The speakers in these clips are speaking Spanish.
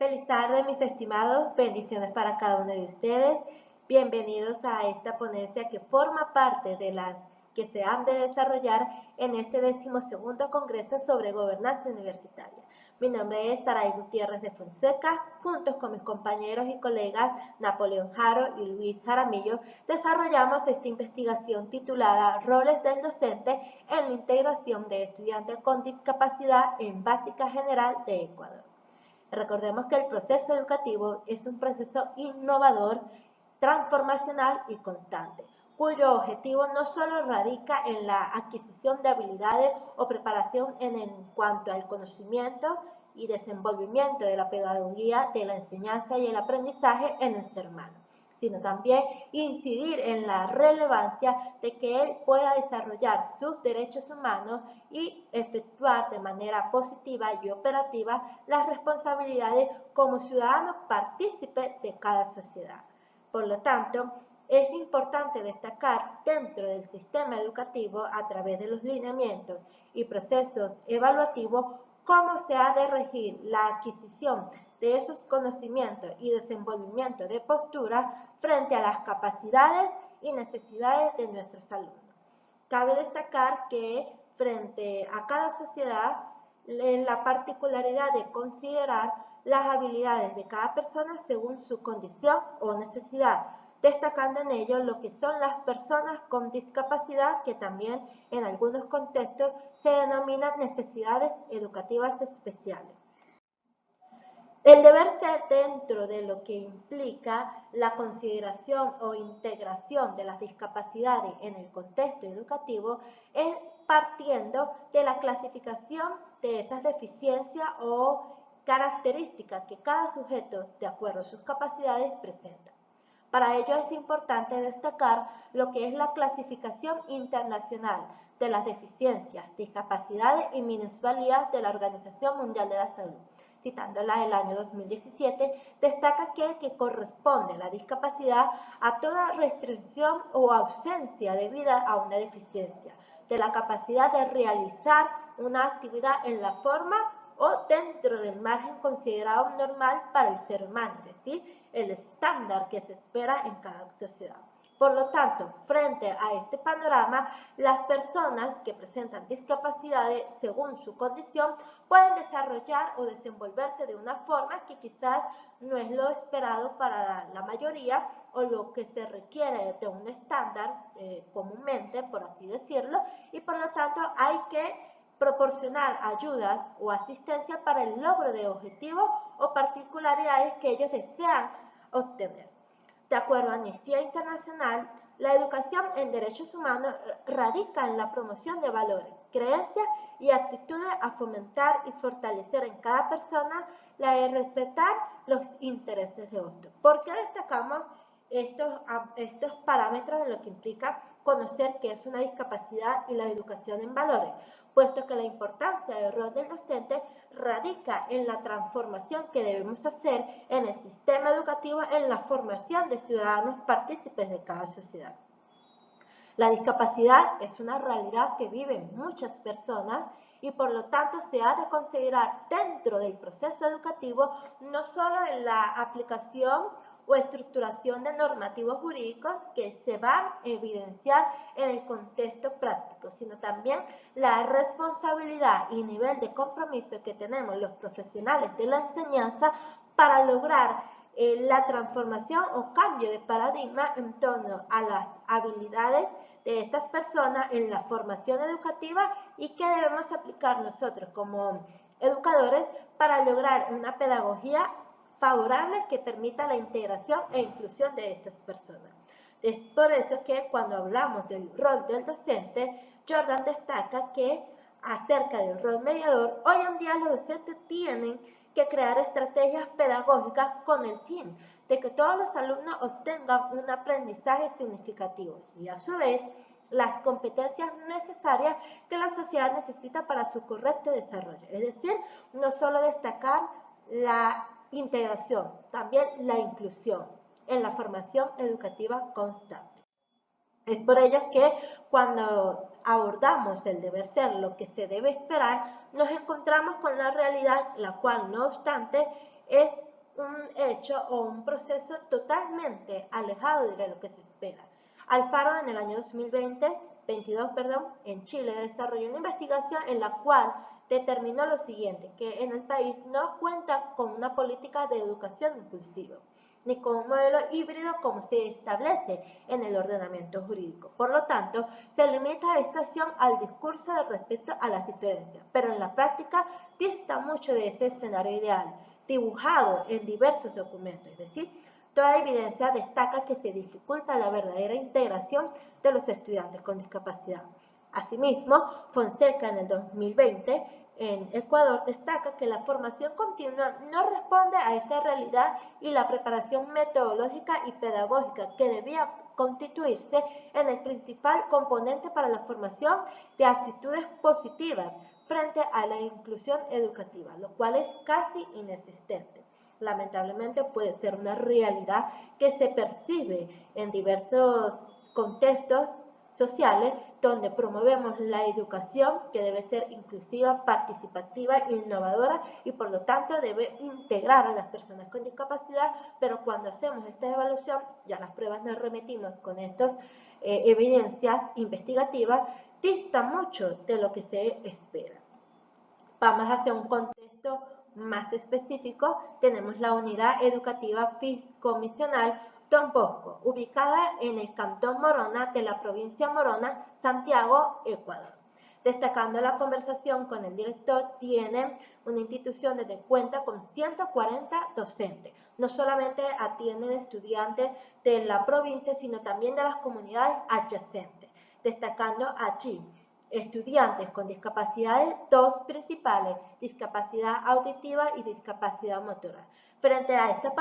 Feliz tarde, mis estimados. Bendiciones para cada uno de ustedes. Bienvenidos a esta ponencia que forma parte de las que se han de desarrollar en este 12º Congreso sobre Gobernanza Universitaria. Mi nombre es Saray Gutiérrez de Fonseca. Juntos con mis compañeros y colegas Napoleón Jaro y Luis Jaramillo, desarrollamos esta investigación titulada Roles del docente en la integración de estudiantes con discapacidad en Básica General de Ecuador. Recordemos que el proceso educativo es un proceso innovador, transformacional y constante, cuyo objetivo no solo radica en la adquisición de habilidades o preparación en cuanto al conocimiento y desenvolvimiento de la pedagogía de la enseñanza y el aprendizaje en el ser humano, sino también incidir en la relevancia de que él pueda desarrollar sus derechos humanos y efectuar de manera positiva y operativa las responsabilidades como ciudadano partícipe de cada sociedad. Por lo tanto, es importante destacar dentro del sistema educativo a través de los lineamientos y procesos evaluativos cómo se ha de regir la adquisición de esos conocimientos y desenvolvimiento de postura frente a las capacidades y necesidades de nuestros alumnos. Cabe destacar que frente a cada sociedad, en la particularidad de considerar las habilidades de cada persona según su condición o necesidad, destacando en ello lo que son las personas con discapacidad, que también en algunos contextos se denominan necesidades educativas especiales. El deber ser dentro de lo que implica la consideración o integración de las discapacidades en el contexto educativo es partiendo de la clasificación de esas deficiencias o características que cada sujeto, de acuerdo a sus capacidades, presenta. Para ello es importante destacar lo que es la clasificación internacional de las deficiencias, discapacidades y minusvalías de la Organización Mundial de la Salud. Citándola del año 2017, destaca que corresponde la discapacidad a toda restricción o ausencia debida a una deficiencia, de la capacidad de realizar una actividad en la forma o dentro del margen considerado normal para el ser humano, es decir, el estándar que se espera en cada sociedad. Por lo tanto, frente a este panorama, las personas que presentan discapacidades según su condición pueden desarrollar o desenvolverse de una forma que quizás no es lo esperado para la mayoría o lo que se requiere de un estándar comúnmente, por así decirlo, y por lo tanto hay que proporcionar ayudas o asistencia para el logro de objetivos o particularidades que ellos desean obtener. De acuerdo a Amnistía Internacional, la educación en derechos humanos radica en la promoción de valores, creencias y actitudes a fomentar y fortalecer en cada persona la de respetar los intereses de otros. ¿Por qué destacamos estos parámetros de lo que implica conocer qué es una discapacidad y la educación en valores? Puesto que la importancia del rol del docente radica en la transformación que debemos hacer en el sistema educativo en la formación de ciudadanos partícipes de cada sociedad. La discapacidad es una realidad que viven muchas personas y por lo tanto se ha de considerar dentro del proceso educativo no solo en la aplicación o estructuración de normativos jurídicos que se van a evidenciar en el contexto práctico, sino también la responsabilidad y nivel de compromiso que tenemos los profesionales de la enseñanza para lograr la transformación o cambio de paradigma en torno a las habilidades de estas personas en la formación educativa y que debemos aplicar nosotros como educadores para lograr una pedagogía favorable que permita la integración e inclusión de estas personas. Es por eso que cuando hablamos del rol del docente, Jordan destaca que acerca del rol mediador, hoy en día los docentes tienen que crear estrategias pedagógicas con el fin de que todos los alumnos obtengan un aprendizaje significativo y a su vez las competencias necesarias que la sociedad necesita para su correcto desarrollo. Es decir, no solo destacar la integración, también la inclusión en la formación educativa constante. Es por ello que cuando abordamos el deber ser, lo que se debe esperar, nos encontramos con la realidad, la cual no obstante es hecho o un proceso totalmente alejado de lo que se espera. Alfaro en el año 2022, en Chile desarrolló una investigación en la cual determinó lo siguiente, que en el país no cuenta con una política de educación inclusiva, ni con un modelo híbrido como se establece en el ordenamiento jurídico. Por lo tanto, se limita esta acción al discurso de respeto a las diferencias, pero en la práctica dista mucho de ese escenario ideal, dibujado en diversos documentos, es decir, toda evidencia destaca que se dificulta la verdadera integración de los estudiantes con discapacidad. Asimismo, Fonseca en el 2020 en Ecuador destaca que la formación continua no responde a esta realidad y la preparación metodológica y pedagógica que debía constituirse en el principal componente para la formación de actitudes positivas frente a la inclusión educativa, lo cual es casi inexistente. Lamentablemente puede ser una realidad que se percibe en diversos contextos sociales donde promovemos la educación que debe ser inclusiva, participativa e innovadora y por lo tanto debe integrar a las personas con discapacidad, pero cuando hacemos esta evaluación, ya las pruebas nos remitimos con estas evidencias investigativas, dista mucho de lo que se espera. Vamos hacia un contexto más específico, tenemos la unidad educativa fiscomisional Don Bosco, ubicada en el Cantón Morona de la provincia Morona, Santiago, Ecuador. Destacando la conversación con el director, tiene una institución que cuenta con 140 docentes. No solamente atienden estudiantes de la provincia, sino también de las comunidades adyacentes. Destacando allí estudiantes con discapacidades, dos principales, discapacidad auditiva y discapacidad motora. Frente a estas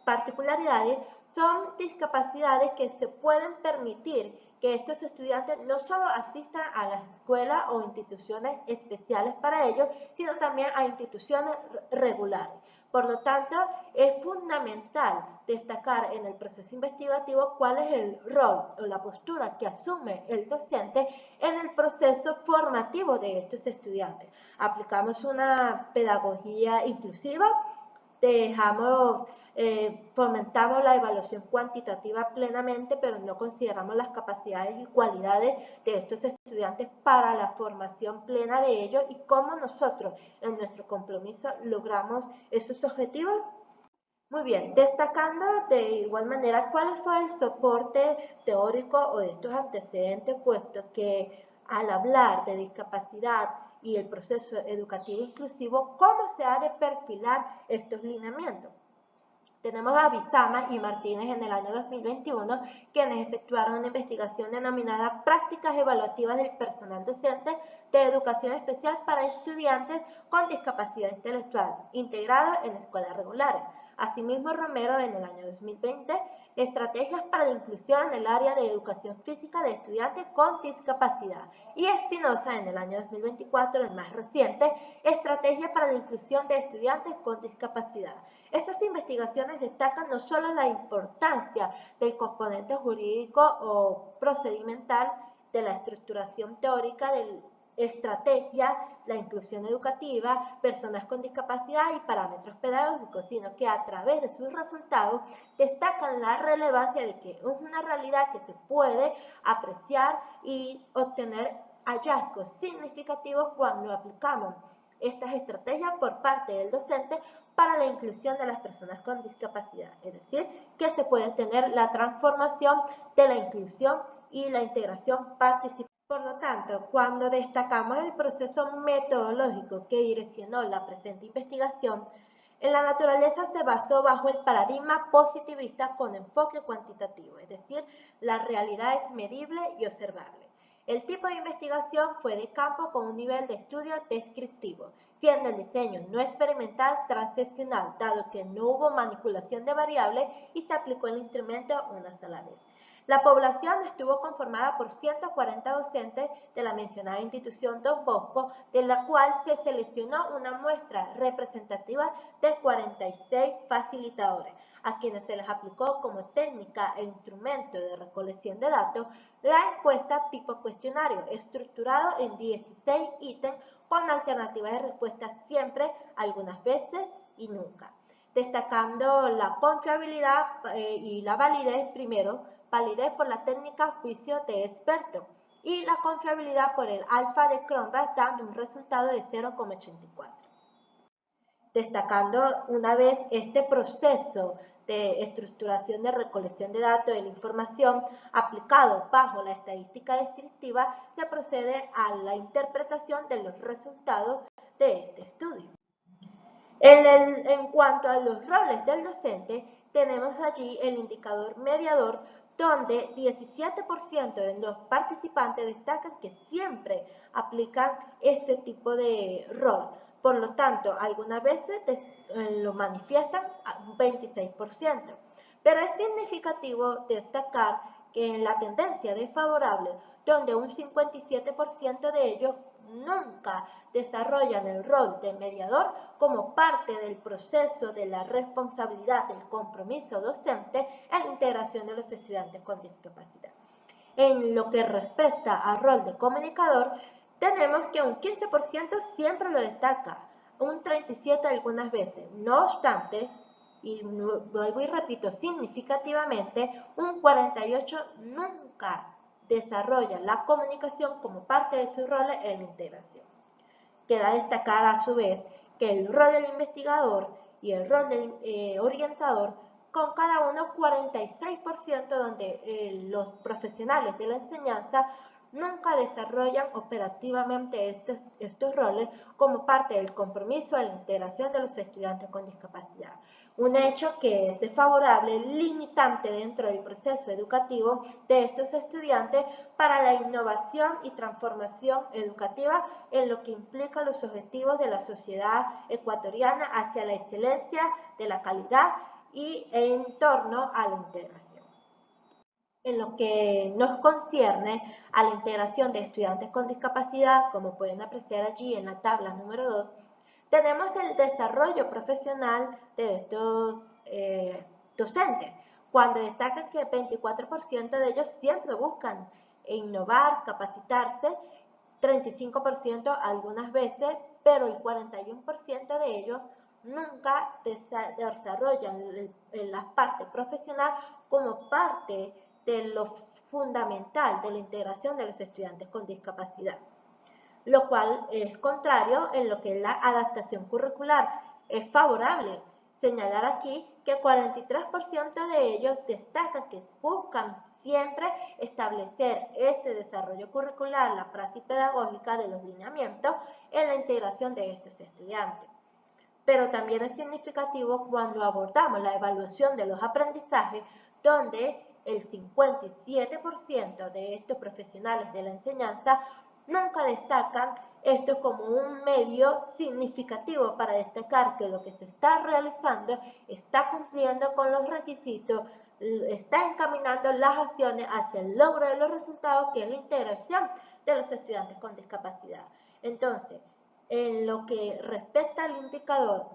particularidades, son discapacidades que se pueden permitir que estos estudiantes no solo asistan a las escuelas o instituciones especiales para ellos, sino también a instituciones regulares. Por lo tanto, es fundamental destacar en el proceso investigativo cuál es el rol o la postura que asume el docente en el proceso formativo de estos estudiantes. Aplicamos una pedagogía inclusiva, fomentamos la evaluación cuantitativa plenamente, pero no consideramos las capacidades y cualidades de estos estudiantes para la formación plena de ellos y cómo nosotros en nuestro compromiso logramos esos objetivos. Muy bien, destacando de igual manera cuál fue el soporte teórico o de estos antecedentes, puesto que al hablar de discapacidad y el proceso educativo inclusivo, ¿cómo se ha de perfilar estos lineamientos? Tenemos a Bizama y Martínez en el año 2021, quienes efectuaron una investigación denominada Prácticas Evaluativas del Personal Docente de Educación Especial para Estudiantes con Discapacidad Intelectual, integrados en escuelas regulares. Asimismo, Romero en el año 2020, Estrategias para la Inclusión en el área de Educación Física de Estudiantes con Discapacidad. Y Espinosa en el año 2024, el más reciente, Estrategias para la Inclusión de Estudiantes con Discapacidad. Estas investigaciones destacan no solo la importancia del componente jurídico o procedimental de la estructuración teórica de estrategia, la inclusión educativa, personas con discapacidad y parámetros pedagógicos, sino que a través de sus resultados destacan la relevancia de que es una realidad que se puede apreciar y obtener hallazgos significativos cuando aplicamos estas estrategias por parte del docente para la inclusión de las personas con discapacidad, es decir, que se puede tener la transformación de la inclusión y la integración participativa. Por lo tanto, cuando destacamos el proceso metodológico que direccionó la presente investigación, en la naturaleza se basó bajo el paradigma positivista con enfoque cuantitativo, es decir, la realidad es medible y observable. El tipo de investigación fue de campo con un nivel de estudio descriptivo, siendo el diseño no experimental transaccional, dado que no hubo manipulación de variables y se aplicó el instrumento una sola vez. La población estuvo conformada por 140 docentes de la mencionada institución Don Bosco, de la cual se seleccionó una muestra representativa de 46 facilitadores, a quienes se les aplicó como técnica e instrumento de recolección de datos la encuesta tipo cuestionario, estructurado en 16 ítems con alternativas de respuesta siempre, algunas veces y nunca. destacando la confiabilidad y la validez primero, validez por la técnica juicio de experto y la confiabilidad por el alfa de Cronbach, dando un resultado de 0,84. Destacando una vez este proceso de estructuración de recolección de datos de la información aplicado bajo la estadística descriptiva, se procede a la interpretación de los resultados de este estudio. En cuanto a los roles del docente, tenemos allí el indicador mediador, donde 17% de los participantes destacan que siempre aplican este tipo de rol. Por lo tanto, algunas veces lo manifiestan un 26%. Pero es significativo destacar que en la tendencia desfavorable, donde un 57% de ellos nunca desarrollan el rol de mediador como parte del proceso de la responsabilidad del compromiso docente en la integración de los estudiantes con discapacidad. En lo que respecta al rol de comunicador, tenemos que un 15% siempre lo destaca, un 37% algunas veces. No obstante, y vuelvo y repito, significativamente, un 48% nunca desarrolla la comunicación como parte de su rol en la integración. Queda destacar a su vez que el rol del investigador y el rol del orientador, con cada uno 46%, donde los profesionales de la enseñanza nunca desarrollan operativamente estos roles como parte del compromiso de la integración de los estudiantes con discapacidad. Un hecho que es desfavorable, limitante dentro del proceso educativo de estos estudiantes para la innovación y transformación educativa en lo que implica los objetivos de la sociedad ecuatoriana hacia la excelencia de la calidad y en torno a la integración. En lo que nos concierne a la integración de estudiantes con discapacidad, como pueden apreciar allí en la tabla número 2, tenemos el desarrollo profesional de estos docentes, cuando destacan que el 24% de ellos siempre buscan innovar, capacitarse, 35% algunas veces, pero el 41% de ellos nunca desarrollan la parte profesional como parte de lo fundamental de la integración de los estudiantes con discapacidad, lo cual es contrario en lo que es la adaptación curricular. Es favorable señalar aquí que 43% de ellos destacan que buscan siempre establecer este desarrollo curricular, la praxis pedagógica de los lineamientos en la integración de estos estudiantes. Pero también es significativo cuando abordamos la evaluación de los aprendizajes, donde el 57% de estos profesionales de la enseñanza nunca destacan esto como un medio significativo para destacar que lo que se está realizando está cumpliendo con los requisitos, está encaminando las acciones hacia el logro de los resultados, que es la integración de los estudiantes con discapacidad. Entonces, en lo que respecta al indicador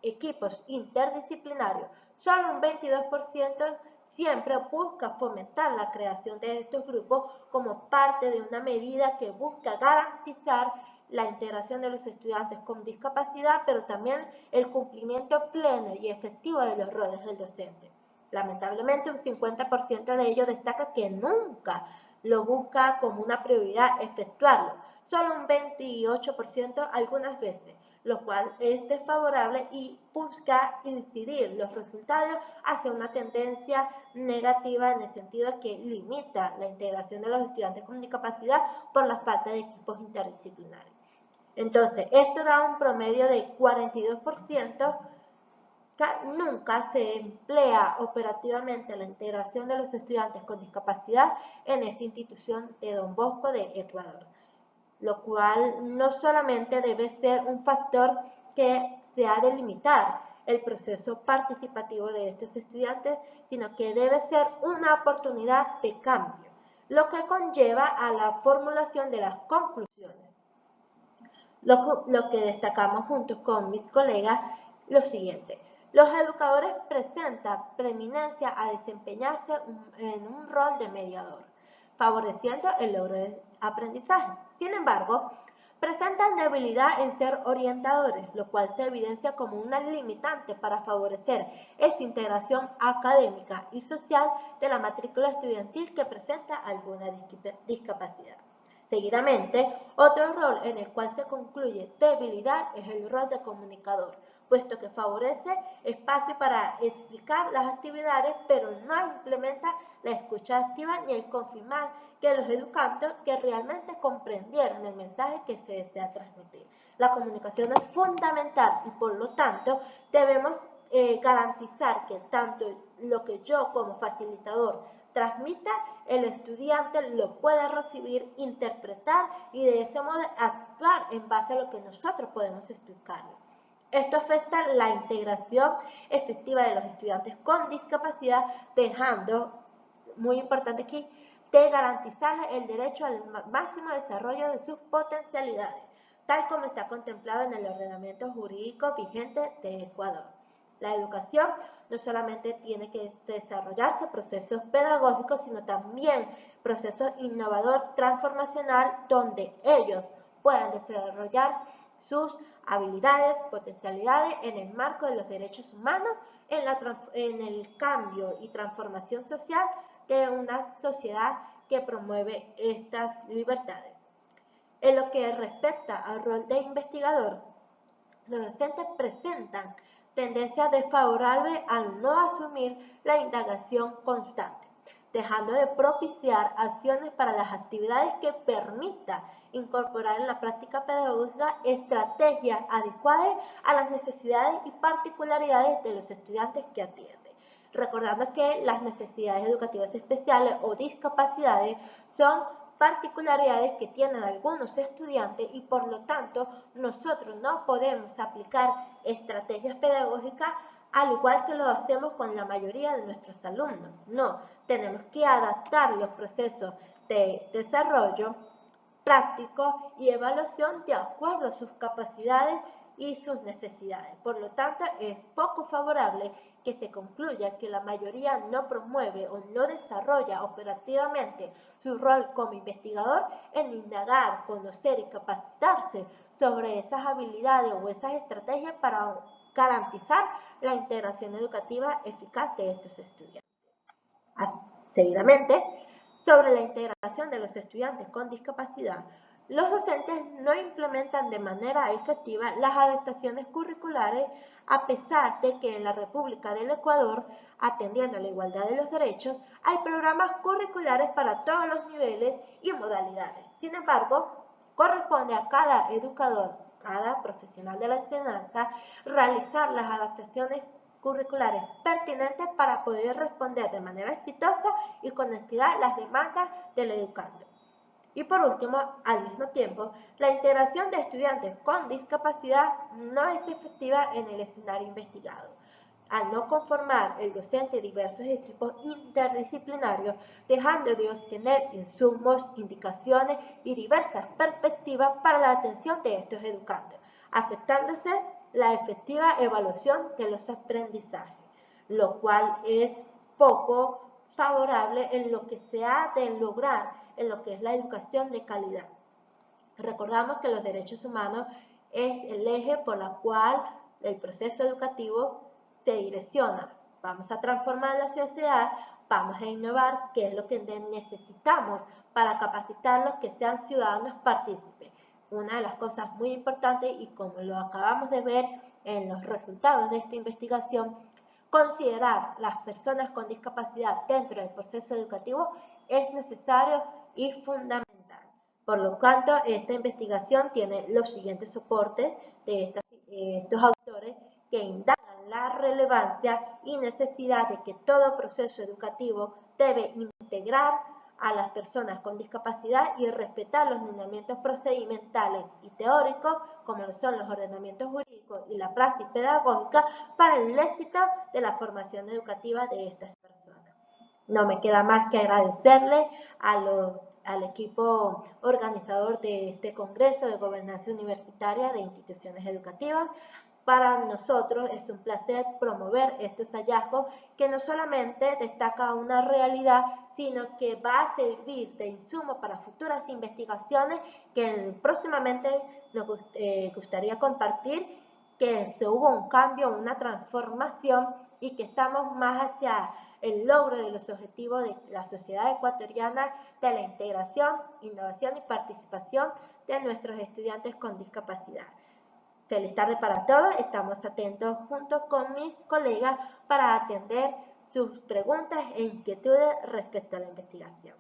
equipos interdisciplinarios, solo un 22% siempre busca fomentar la creación de estos grupos como parte de una medida que busca garantizar la integración de los estudiantes con discapacidad, pero también el cumplimiento pleno y efectivo de los roles del docente. Lamentablemente, un 50% de ellos destaca que nunca lo busca como una prioridad efectuarlo, solo un 28% algunas veces, lo cual es desfavorable y busca incidir los resultados hacia una tendencia negativa en el sentido de que limita la integración de los estudiantes con discapacidad por la falta de equipos interdisciplinarios. Entonces, esto da un promedio de 42%. Nunca se emplea operativamente la integración de los estudiantes con discapacidad en esta institución de Don Bosco de Ecuador, lo cual no solamente debe ser un factor que se ha de limitar el proceso participativo de estos estudiantes, sino que debe ser una oportunidad de cambio, lo que conlleva a la formulación de las conclusiones. Lo que destacamos juntos con mis colegas, lo siguiente. Los educadores presentan preeminencia a desempeñarse en un rol de mediador, favoreciendo el logro de aprendizaje. Sin embargo, presentan debilidad en ser orientadores, lo cual se evidencia como una limitante para favorecer esa integración académica y social de la matrícula estudiantil que presenta alguna discapacidad. Seguidamente, otro rol en el cual se concluye debilidad es el rol de comunicador, puesto que favorece espacio para explicar las actividades, pero no implementa la escucha activa ni el confirmar que los educandos que realmente comprendieron el mensaje que se desea transmitir. La comunicación es fundamental y por lo tanto debemos garantizar que tanto lo que yo como facilitador transmita, el estudiante lo puede recibir, interpretar y de ese modo actuar en base a lo que nosotros podemos explicarle. Esto afecta la integración efectiva de los estudiantes con discapacidad, dejando, muy importante aquí, de garantizarles el derecho al máximo desarrollo de sus potencialidades, tal como está contemplado en el ordenamiento jurídico vigente de Ecuador. La educación no solamente tiene que desarrollarse procesos pedagógicos, sino también procesos innovadores, transformacional, donde ellos puedan desarrollar sus habilidades, potencialidades en el marco de los derechos humanos, en el cambio y transformación social de una sociedad que promueve estas libertades. En lo que respecta al rol de investigador, los docentes presentan tendencias desfavorables al no asumir la indagación constante, dejando de propiciar acciones para las actividades que permitan incorporar en la práctica pedagógica estrategias adecuadas a las necesidades y particularidades de los estudiantes que atienden. Recordando que las necesidades educativas especiales o discapacidades son particularidades que tienen algunos estudiantes y por lo tanto nosotros no podemos aplicar estrategias pedagógicas al igual que lo hacemos con la mayoría de nuestros alumnos. No, tenemos que adaptar los procesos de desarrollo práctico y evaluación de acuerdo a sus capacidades y sus necesidades. Por lo tanto, es poco favorable que se concluya que la mayoría no promueve o no desarrolla operativamente su rol como investigador en indagar, conocer y capacitarse sobre esas habilidades o esas estrategias para garantizar la integración educativa eficaz de estos estudiantes. Seguidamente, sobre la integración de los estudiantes con discapacidad, los docentes no implementan de manera efectiva las adaptaciones curriculares a pesar de que en la República del Ecuador, atendiendo a la igualdad de los derechos, hay programas curriculares para todos los niveles y modalidades. Sin embargo, corresponde a cada educador, cada profesional de la enseñanza, realizar las adaptaciones curriculares pertinentes para poder responder de manera exitosa y con honestidad las demandas del educando. Y por último, al mismo tiempo, la integración de estudiantes con discapacidad no es efectiva en el escenario investigado. Al no conformar el docente diversos equipos interdisciplinarios, dejando de obtener insumos, indicaciones y diversas perspectivas para la atención de estos educandos, afectándose la efectiva evaluación de los aprendizajes, lo cual es poco favorable en lo que se ha de lograr en lo que es la educación de calidad. Recordamos que los derechos humanos es el eje por el cual el proceso educativo se direcciona. Vamos a transformar la sociedad, vamos a innovar, qué es lo que necesitamos para capacitarlos que sean ciudadanos partícipes. Una de las cosas muy importantes, y como lo acabamos de ver en los resultados de esta investigación, considerar las personas con discapacidad dentro del proceso educativo es necesario y fundamental. Por lo tanto, esta investigación tiene los siguientes soportes de estos autores que indagan la relevancia y necesidad de que todo proceso educativo debe integrar a las personas con discapacidad y respetar los lineamientos procedimentales y teóricos, como lo son los ordenamientos jurídicos y la praxis pedagógica, para el éxito de la formación educativa de estas personas. No me queda más que agradecerle al equipo organizador de este Congreso de Gobernanza Universitaria de Instituciones Educativas, Para nosotros es un placer promover estos hallazgos que no solamente destacan una realidad, sino que va a servir de insumo para futuras investigaciones que próximamente nos gustaría compartir, que se hubo un cambio, una transformación y que estamos más hacia el logro de los objetivos de la sociedad ecuatoriana de la integración, innovación y participación de nuestros estudiantes con discapacidad. Feliz tarde para todos, estamos atentos junto con mis colegas para atender sus preguntas e inquietudes respecto a la investigación.